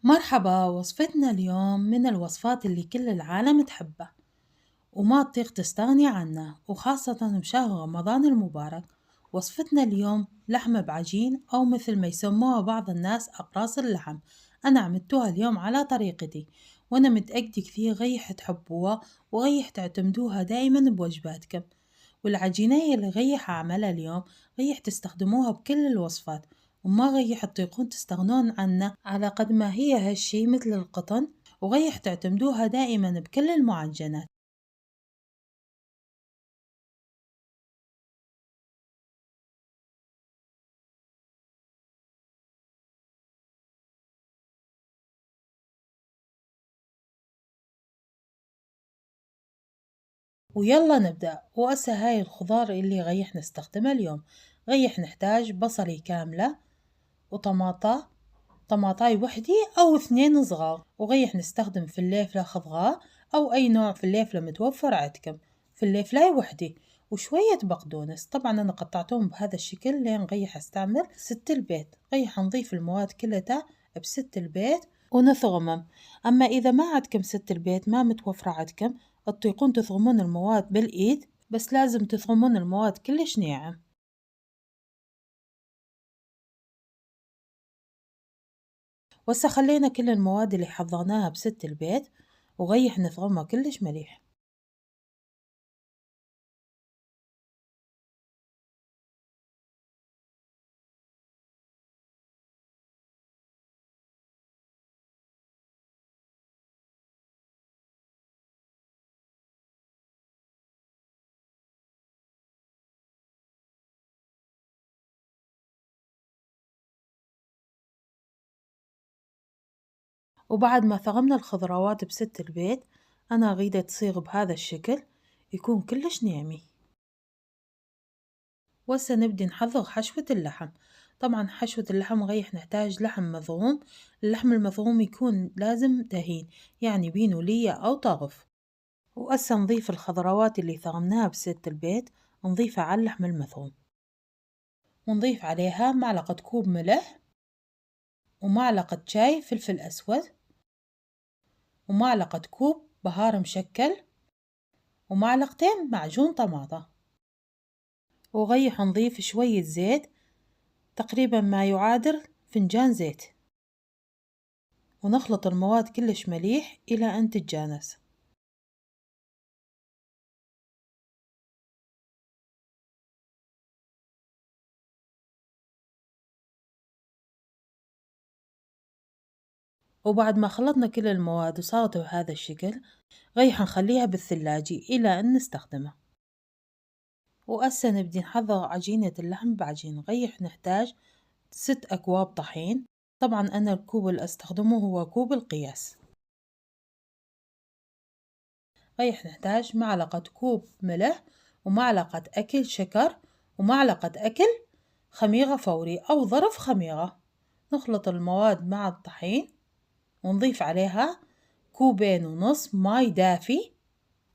مرحبا، وصفتنا اليوم من الوصفات اللي كل العالم تحبها وما تطيق تستغني عنها، وخاصة بشهر رمضان المبارك. وصفتنا اليوم لحمة بعجين، أو مثل ما يسموها بعض الناس أقراص اللحم. أنا عملتوها اليوم على طريقتي، وأنا متأكدة كثير غيح تحبوها وغيح تعتمدوها دائما بوجباتكم. والعجينية اللي غيح أعملها اليوم غيح تستخدموها بكل الوصفات، وما غيح تطيقون تستغنون عنها على قد ما هي هالشي مثل القطن، وغيح تعتمدوها دائما بكل المعجنات. ويلا نبدأ. وهسه هاي الخضار اللي غيح نستخدمها اليوم، غيح نحتاج بصلة كاملة، وطماطة، طماطاي وحدي أو اثنين صغار، وغيح نستخدم فليفلة خضراء أو أي نوع فليفلة متوفر عندكم، فليفلاي وحدي، وشوية بقدونس. طبعا أنا قطعتهم بهذا الشكل لين غيح أستعمل ست البيت. غيح نضيف المواد كلها بست البيت ونثغمهم. أما إذا ما عندكم ست البيت، ما متوفرة عندكم، تطيقون تثغمون المواد بالإيد، بس لازم تثغمون المواد كلش ناعم. وهسه خلينا كل المواد اللي حضرناها بست البيت وغيح نثغمها كلش مليح. وبعد ما ثغمنا الخضروات بست البيت، أنا أريده تصيغ بهذا الشكل، يكون كلش ناعمي. وهسه نبدي نحضر حشوة اللحم. طبعا حشوة اللحم غيح نحتاج لحم مفروم. اللحم المفروم يكون لازم دهين، يعني بينو لية أو طرف. وهسه نضيف الخضروات اللي ثغمناها بست البيت، نضيفها على اللحم المفروم، ونضيف عليها معلقة كوب ملح، ومعلقة شاي فلفل أسود، ومعلقة كوب بهار مشكل، ومعلقتين معجون طماطة. وغيح نضيف شوية زيت، تقريبا ما يعادل فنجان زيت، ونخلط المواد كلش مليح إلى أن تتجانس. وبعد ما خلطنا كل المواد وصارت بهذا الشكل، غيح نخليها بالثلاجة إلى أن نستخدمها. وهسه نبدي نحضر عجينة اللحم بعجين. غيح نحتاج 6 أكواب طحين. طبعا أنا الكوب اللي أستخدمه هو كوب القياس. غيح نحتاج معلقة كوب ملح، ومعلقة أكل شكر، ومعلقة أكل خميرة فوري أو ظرف خميرة. نخلط المواد مع الطحين، ونضيف عليها 2.5 كوب ماي دافي،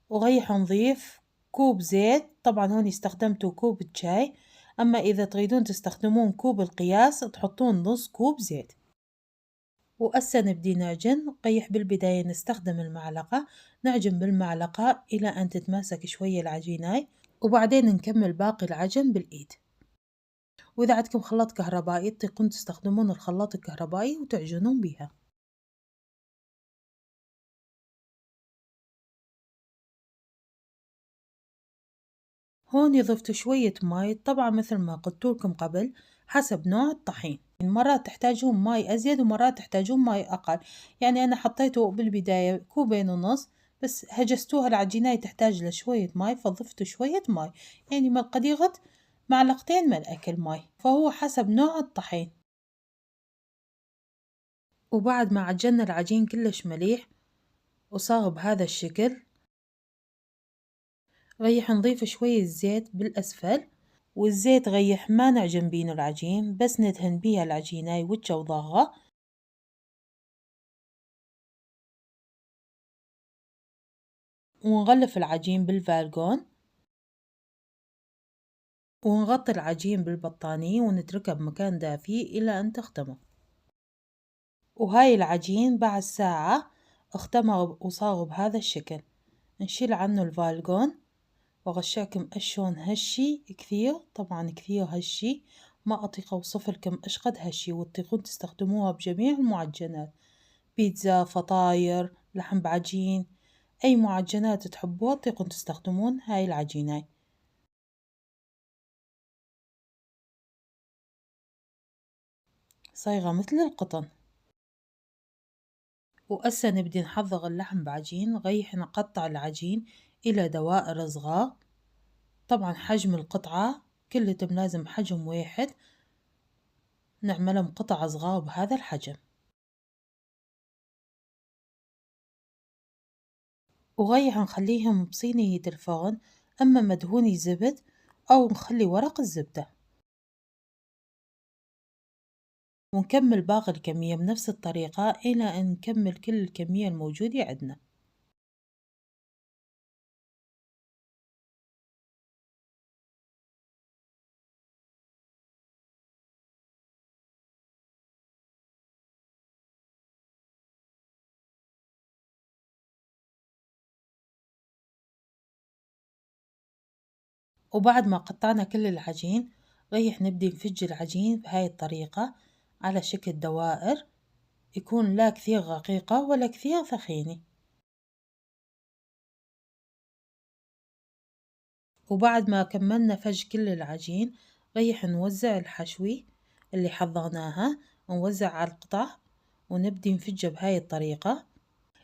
وغيح نضيف كوب زيت. طبعا هون استخدمتوا كوب شاي، أما إذا تريدون تستخدمون كوب القياس تحطون نص كوب زيت. وهسه نبدي نعجن. قيح بالبداية نستخدم المعلقة، نعجن بالمعلقة إلى أن تتماسك شوية العجينة، وبعدين نكمل باقي العجن بالإيد. وإذا عندكم خلاط كهربائي تقدرون تستخدمون الخلاط الكهربائي وتعجنون بيها. هون ضفت شوية ماي، طبعا مثل ما قلت لكم قبل حسب نوع الطحين، مرات تحتاجون ماي أزيد ومرات تحتاجون ماي أقل. يعني أنا حطيته بالبداية 2.5 كوب، بس هجستوها العجينة تحتاج لشوية ماي فضفت شوية ماي، يعني من قديغة معلقتين من أكل ماي، فهو حسب نوع الطحين. وبعد ما عجنا العجين كلش مليح وصار بهذا الشكل، ريح نضيف شوية زيت بالأسفل. والزيت غيح ما نعجن بين العجين، بس ندهن بيها العجينة وجه وظهره. ونغلف العجين بالفالجون، ونغطي العجين بالبطانية ونتركه بمكان دافي إلى أن تختمر. وهاي العجين بعد ساعة اختمر وصار بهذا الشكل. نشيل عنه الفالجون وأغشعكم أشون هشي كثير، طبعا كثير هشي، ما أطيق أوصفلكم إيش قد هشي، وتطيقون تستخدموها بجميع المعجنات، بيتزا، فطاير، لحم بعجين، أي معجنات تحبوها تطيقون تستخدمون هاي العجينة. صايغة مثل القطن. وهسه نبدي نحضر اللحم بعجين. غيح نقطع العجين إلى دوائر صغار، طبعا حجم القطعة كلتهم لازم حجم واحد، نعملهم قطع صغار بهذا الحجم. وغيح نخليهم بصينية الفرن، أما مدهوني زبد أو نخلي ورق الزبدة. ونكمل باقي الكمية بنفس الطريقة إلى أن نكمل كل الكمية الموجودة عندنا. وبعد ما قطعنا كل العجين ريح نبدي نفج العجين بهاي الطريقة على شكل دوائر، يكون لا كثير رقيقة ولا كثير ثخينة. وبعد ما كملنا فج كل العجين ريح نوزع الحشوي اللي حضرناها، نوزع على القطع ونبدي نفجها بهاي الطريقة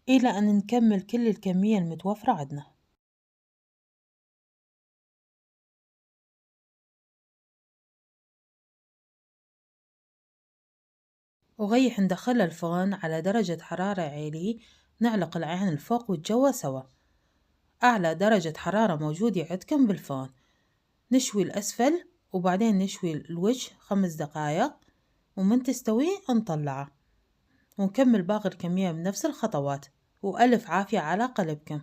إلى أن نكمل كل الكمية المتوفرة عندنا. وغيح ندخلها الفرن على درجة حرارة عالية، نعلق العين الفوق والجوا سوا. أعلى درجة حرارة موجودة عندكم بالفرن، نشوي الأسفل وبعدين نشوي الوجه 5 دقايق، ومن تستوي نطلعها ونكمل باقي الكمية بنفس الخطوات. وألف عافية على قلبكم.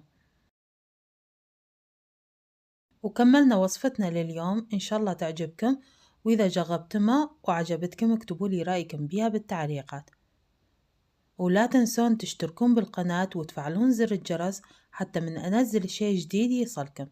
وكملنا وصفتنا لليوم، إن شاء الله تعجبكم، وإذا جربتمها وعجبتكم اكتبوا لي رأيكم بيها بالتعليقات، ولا تنسون تشتركون بالقناة وتفعلون زر الجرس حتى من أنزل شيء جديد يصلكم.